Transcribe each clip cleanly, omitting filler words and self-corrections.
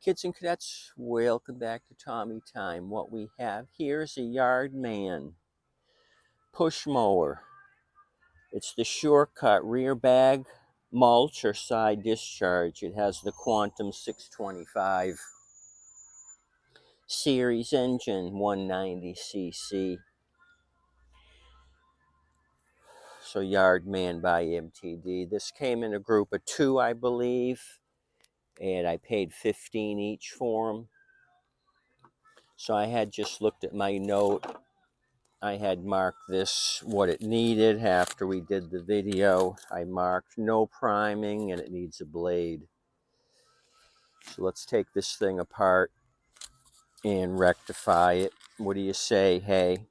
Kids and cadets, welcome back to Tommy Time. What we have here is a Yardman push mower. It's the Shortcut rear bag mulch or side discharge. It has the Quantum 625 series engine, 190cc. So Yardman by MTD. This came in a group of 2, I believe, and I paid $15 each for them. So I had just looked at my note. I had marked this what it needed after we did the video. I marked no priming and it needs a blade. So let's take this thing apart and rectify it. What do you say? Hey,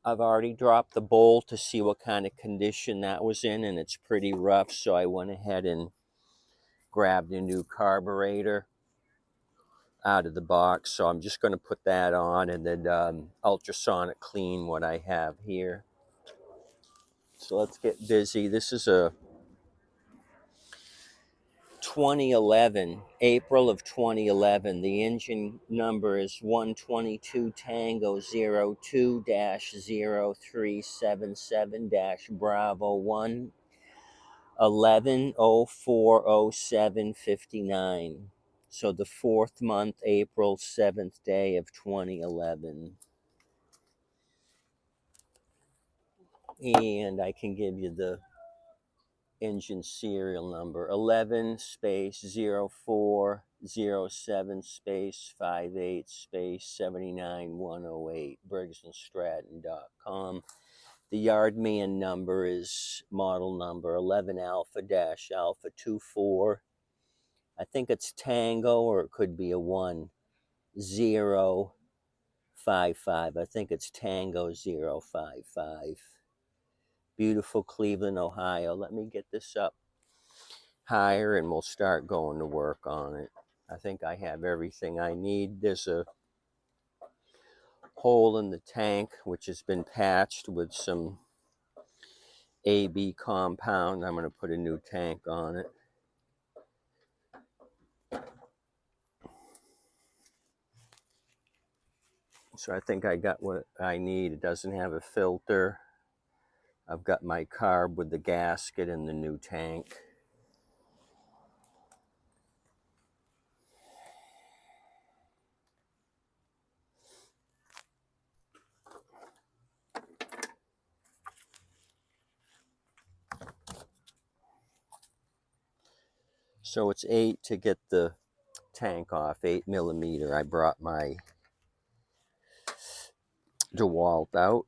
I've already dropped the bowl to see what kind of condition that was in, and it's pretty rough, so I went ahead and grabbed a new carburetor out of the box. So I'm just going to put that on and then ultrasonic clean what I have here. So let's get busy. This is a 2011, April of 2011. The engine number is 122 Tango 02-0377 Bravo 1 11/04/07/59. So the 4th month, April 7th day of 2011. And I can give you the engine serial number 11 space 0407 space 58 space 79108 Briggs-Stratton.com. The Yardman number is model number 11 alpha dash alpha 24. I think it's Tango, or it could be a 1055. I think it's Tango 055. Beautiful Cleveland, Ohio. Let me get this up higher and we'll start going to work on it. I think I have everything I need. There's a hole in the tank which has been patched with some AB compound. I'm going to put a new tank on it. So I think I got what I need. It doesn't have a filter. I've got my carb with the gasket and the new tank. So it's 8 to get the tank off, 8mm. I brought my DeWalt out.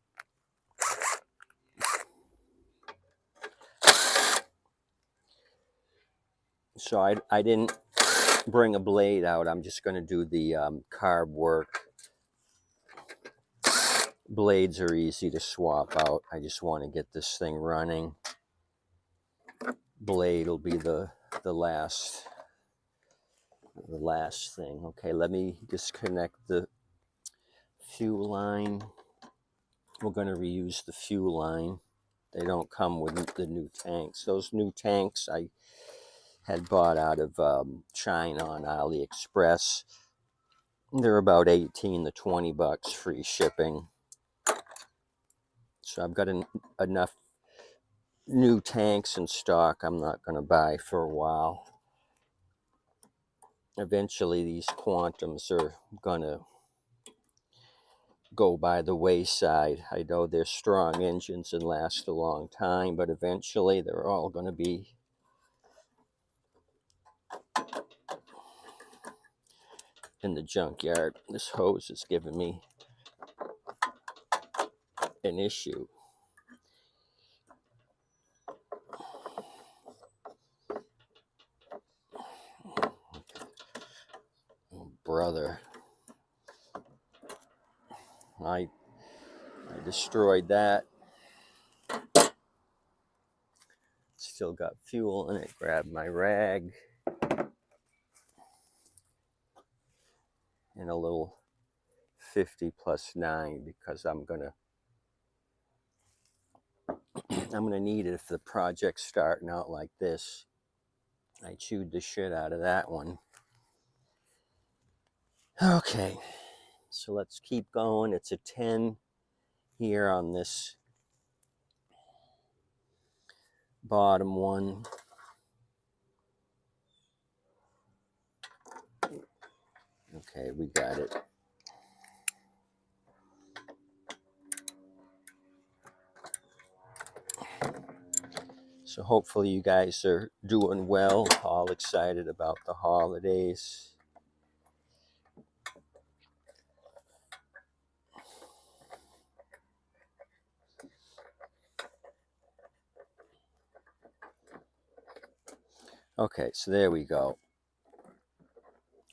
So I didn't bring a blade out. I'm just going to do the carb work. Blades are easy to swap out. I just want to get this thing running. Blade will be the last thing. Okay, let me disconnect the fuel line. We're going to reuse the fuel line. They don't come with the new tanks. Those new tanks I had bought out of China on AliExpress. They're about 18 to 20 bucks free shipping. So I've got enough new tanks in stock. I'm not going to buy for a while. Eventually these Quantums are going to go by the wayside. I know they're strong engines and last a long time, but eventually they're all going to be in the junkyard. This hose is giving me an issue. Oh, brother. I destroyed that. Still got fuel in it. Grab my rag and a little 50 plus 9 because I'm gonna need it if the project's starting out like this. I chewed the shit out of that one. Okay, so let's keep going. It's a 10 here on this bottom one. Okay, we got it. So hopefully you guys are doing well, all excited about the holidays. Okay, so there we go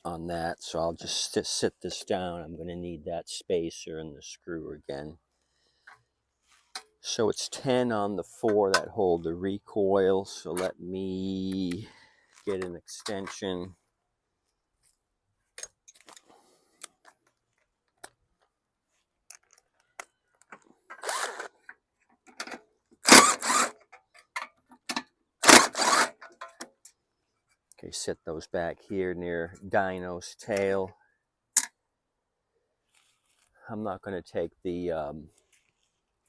on that. So I'll just sit this down. I'm going to need that spacer and the screw again. So it's 10 on the 4 that hold the recoil. So let me get an extension. Okay, set those back here near dyno's tail. I'm not going to take the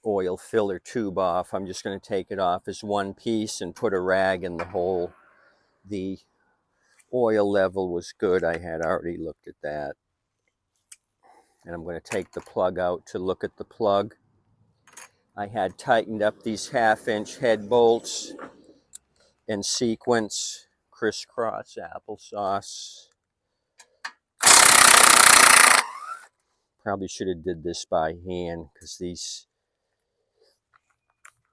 oil filler tube off. I'm just going to take it off as one piece and put a rag in the hole. The oil level was good. I had already looked at that. And I'm going to take the plug out to look at the plug. I had tightened up these 1/2-inch head bolts in sequence, crisscross applesauce. Probably should have did this by hand because these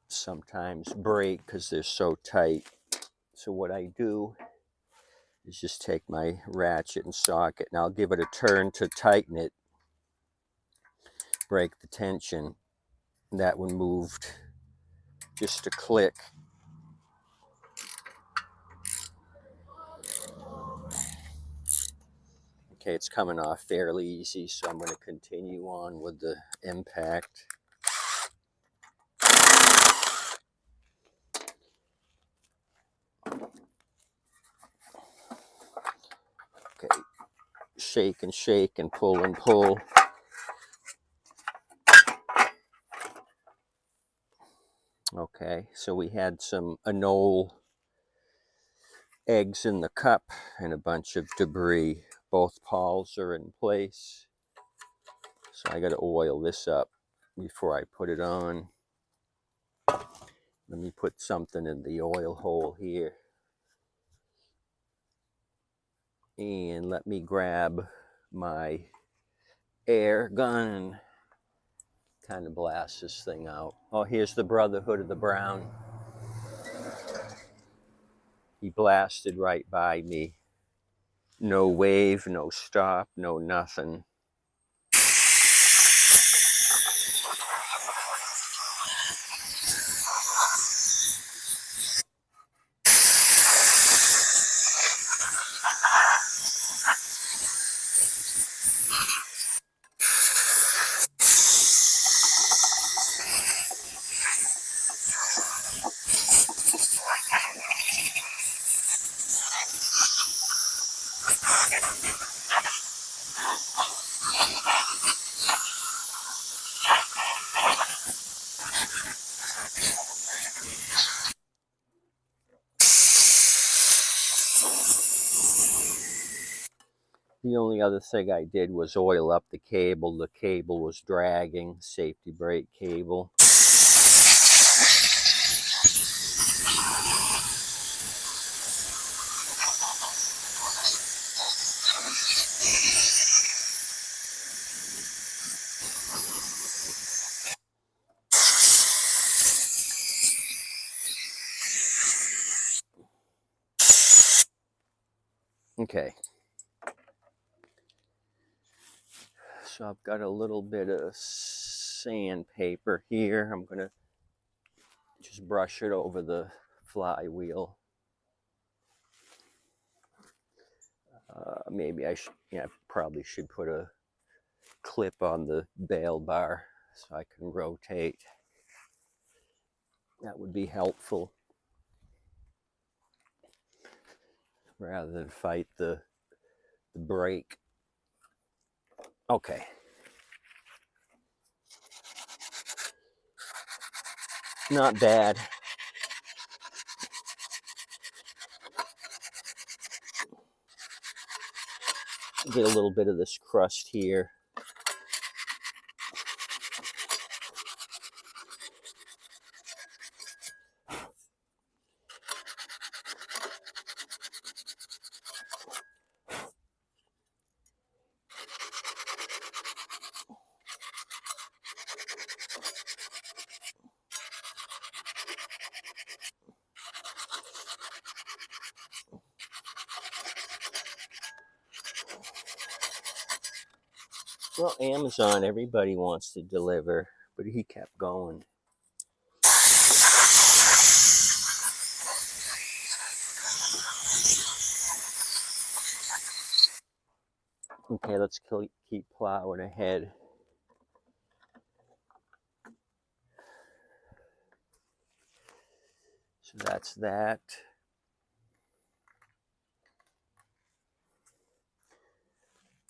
sometimes break because they're so tight. So what I do is just take my ratchet and socket and I'll give it a turn to tighten it, break the tension. That one moved just a click. Okay, it's coming off fairly easy, so I'm going to continue on with the impact. Okay, shake and pull and pull. Okay, so we had some anole eggs in the cup and a bunch of debris. Both pawls are in place. So I got to oil this up before I put it on. Let me put something in the oil hole here. And let me grab my air gun and kind of blast this thing out. Oh, here's the Brotherhood of the Brown. He blasted right by me. No wave, no stop, no nothing. The only other thing I did was oil up the cable. The cable was dragging, safety brake cable. Okay. So I've got a little bit of sandpaper here. I'm going to just brush it over the flywheel. Maybe I should, probably should put a clip on the bail bar so I can rotate. That would be helpful rather than fight the brake. Okay. Not bad. Get a little bit of this crust here. Well, Amazon, everybody wants to deliver, but he kept going. Okay, let's keep plowing ahead. So that's that.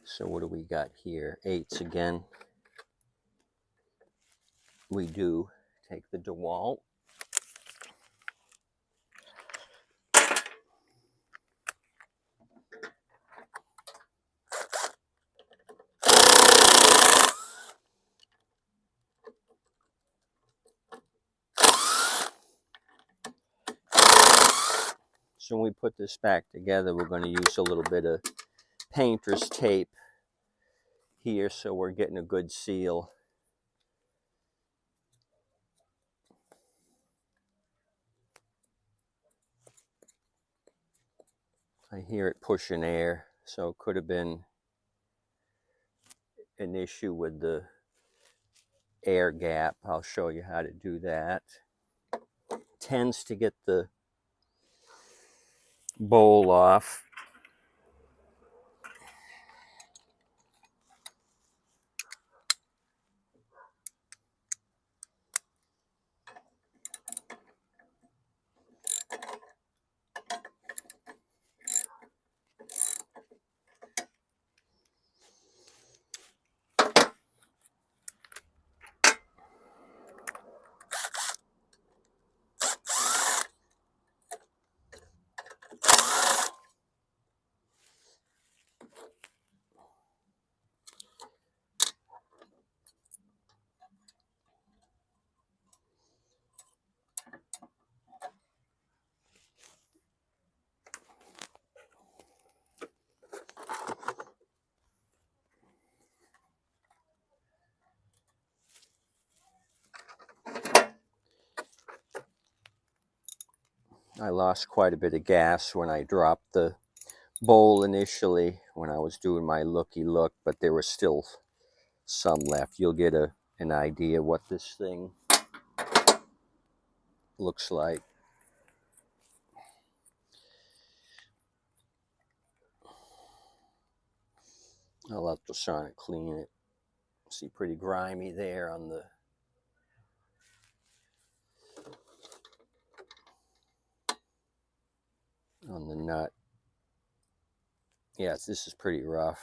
So what do we got here? 8s again. We do take the DeWalt. So when we put this back together, we're going to use a little bit of painter's tape here so we're getting a good seal. I hear it pushing air, so it could have been an issue with the air gap. I'll show you how to do that. Tends to get the bowl off. I lost quite a bit of gas when I dropped the bowl initially when I was doing my looky look, but there was still some left. You'll get an idea what this thing looks like. I'll have to try to clean it. See, pretty grimy there on the nut. Yes, this is pretty rough.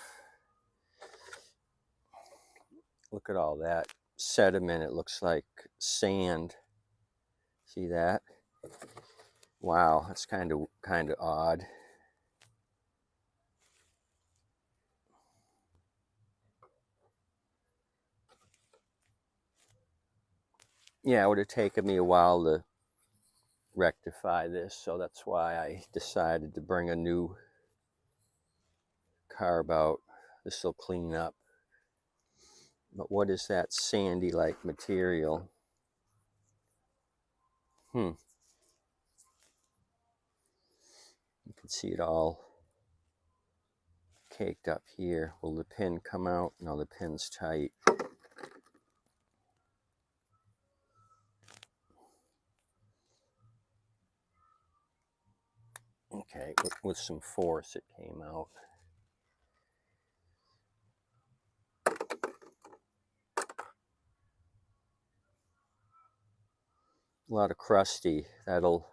Look at all that sediment. It looks like sand. See that? Wow, that's kind of odd. Yeah, it would have taken me a while to rectify this, so that's why I decided to bring a new carb out. This will clean up. But what is that sandy like material? You can see it all caked up here. Will the pin come out? No, the pin's tight. Okay, with some force it came out. A lot of crusty. That'll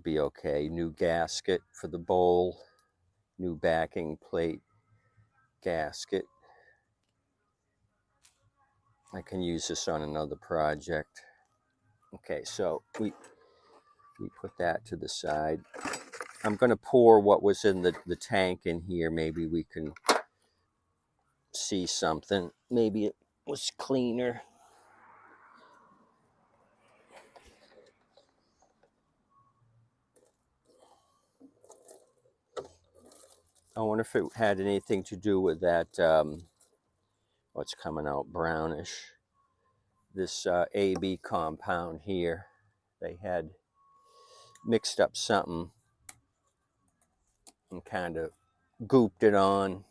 be okay. New gasket for the bowl. New backing plate gasket. I can use this on another project. Okay, so we put that to the side. I'm going to pour what was in the tank in here. Maybe we can see something. Maybe it was cleaner. I wonder if it had anything to do with that, what's coming out brownish. This AB compound here. They had mixed up something and kind of gooped it on.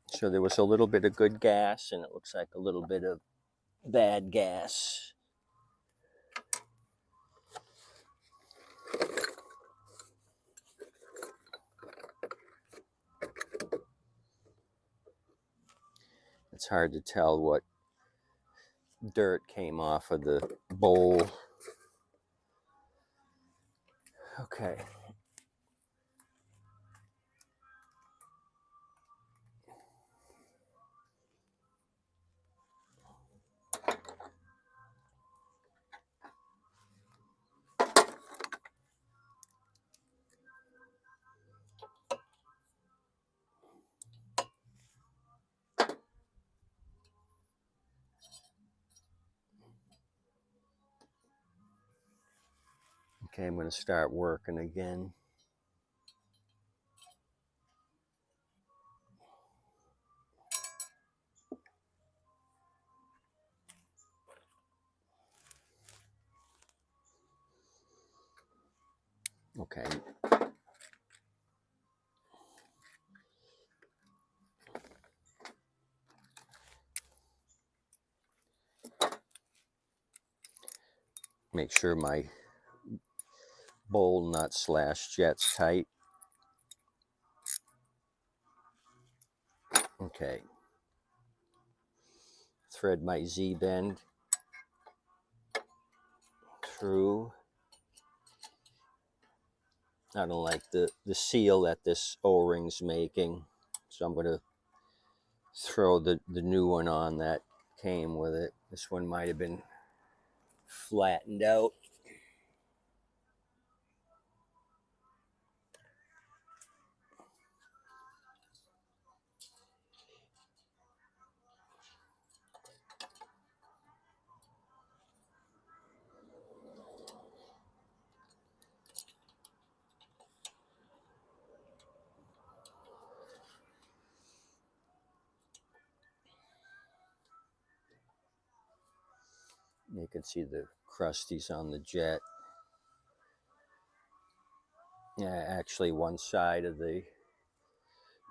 So there was a little bit of good gas, and it looks like a little bit of bad gas. It's hard to tell what dirt came off of the bowl. Okay. Okay, I'm going to start working again. Okay. Make sure my bowl nut / jet's tight. Okay. Thread my Z-bend through. I don't like the seal that this O-ring's making, so I'm going to throw the new one on that came with it. This one might have been flattened out. You can see the crusties on the jet. Yeah, actually one side of the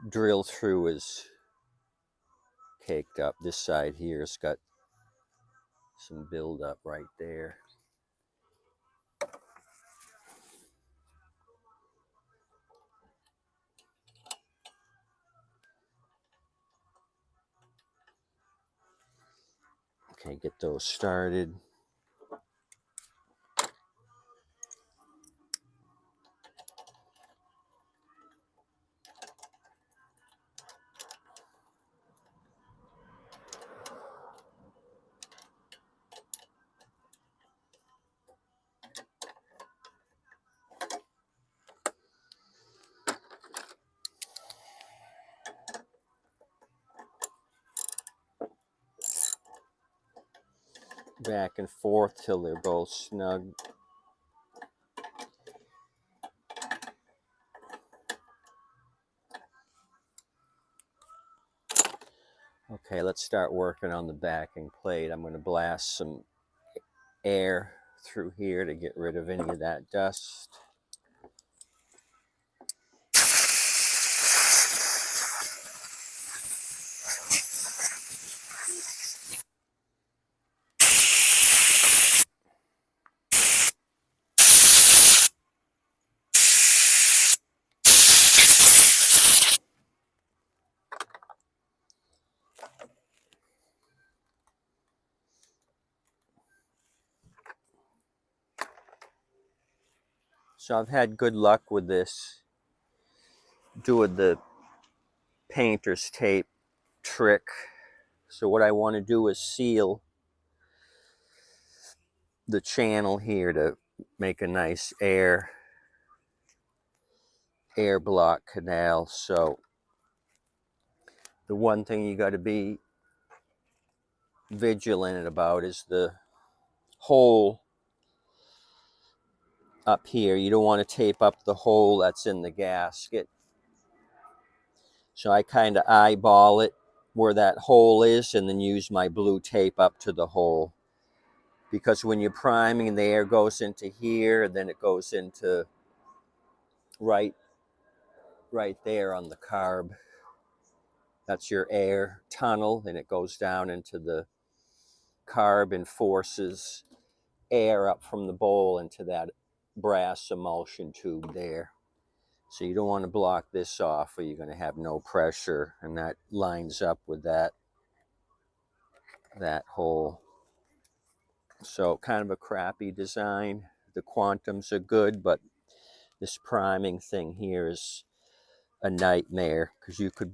drill through is caked up. This side here has got some buildup right there. Okay, get those started. Back and forth till they're both snug. Okay, let's start working on the backing plate. I'm going to blast some air through here to get rid of any of that dust. So I've had good luck with this, doing the painter's tape trick. So what I want to do is seal the channel here to make a nice air block canal. So the one thing you got to be vigilant about is the hole up here. You don't want to tape up the hole that's in the gasket. So I kind of eyeball it where that hole is and then use my blue tape up to the hole. Because when you're priming, the air goes into here and then it goes into right there on the carb. That's your air tunnel, and it goes down into the carb and forces air up from the bowl into that brass emulsion tube there. So you don't want to block this off or you're going to have no pressure, and that lines up with that hole. So kind of a crappy design. The quantums are good, but this priming thing here is a nightmare because you could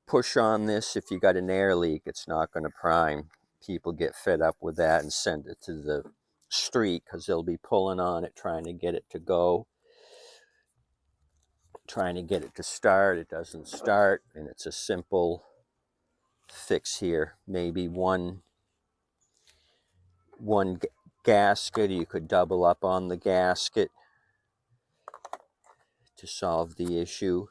push on this. If you got an air leak, it's not going to prime. People get fed up with that and send it to the street because they'll be pulling on it, trying to get it to go, trying to get it to start. It doesn't start, and it's a simple fix here. Maybe one gasket. You could double up on the gasket to solve the issue.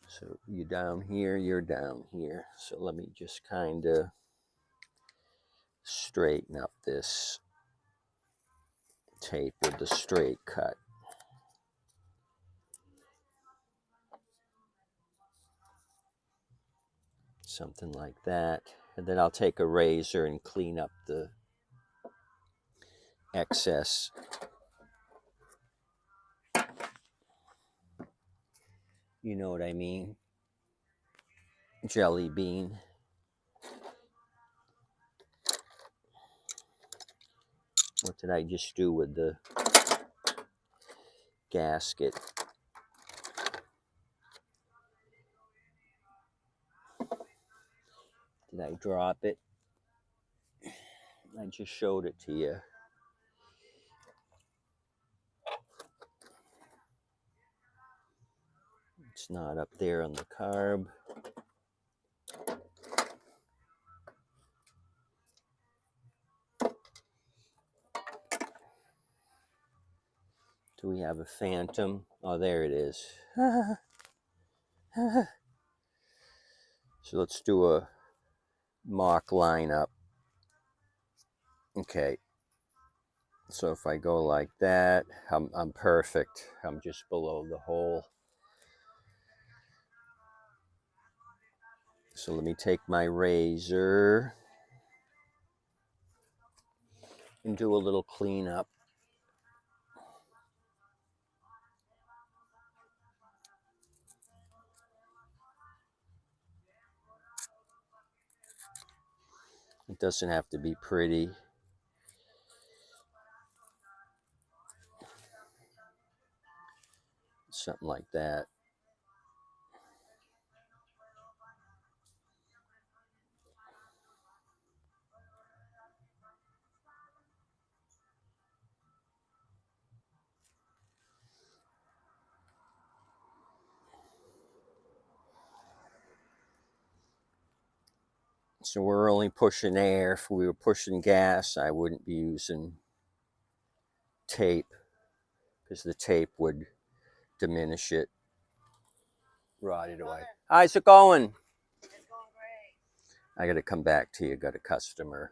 So you're down here, you're down here. So let me just kind of straighten up this tape with the straight cut. Something like that. And then I'll take a razor and clean up the excess. You know what I mean? Jelly bean. What did I just do with the gasket? Did I drop it? I just showed it to you. It's not up there on the carb. Do we have a phantom? Oh, there it is. So let's do a mock lineup. Okay. So if I go like that, I'm perfect. I'm just below the hole. So let me take my razor and do a little cleanup. It doesn't have to be pretty. Something like that. So we're only pushing air. If we were pushing gas, I wouldn't be using tape because the tape would diminish it, rot it away. How's it going? It's going great. I got to come back to you. Got a customer.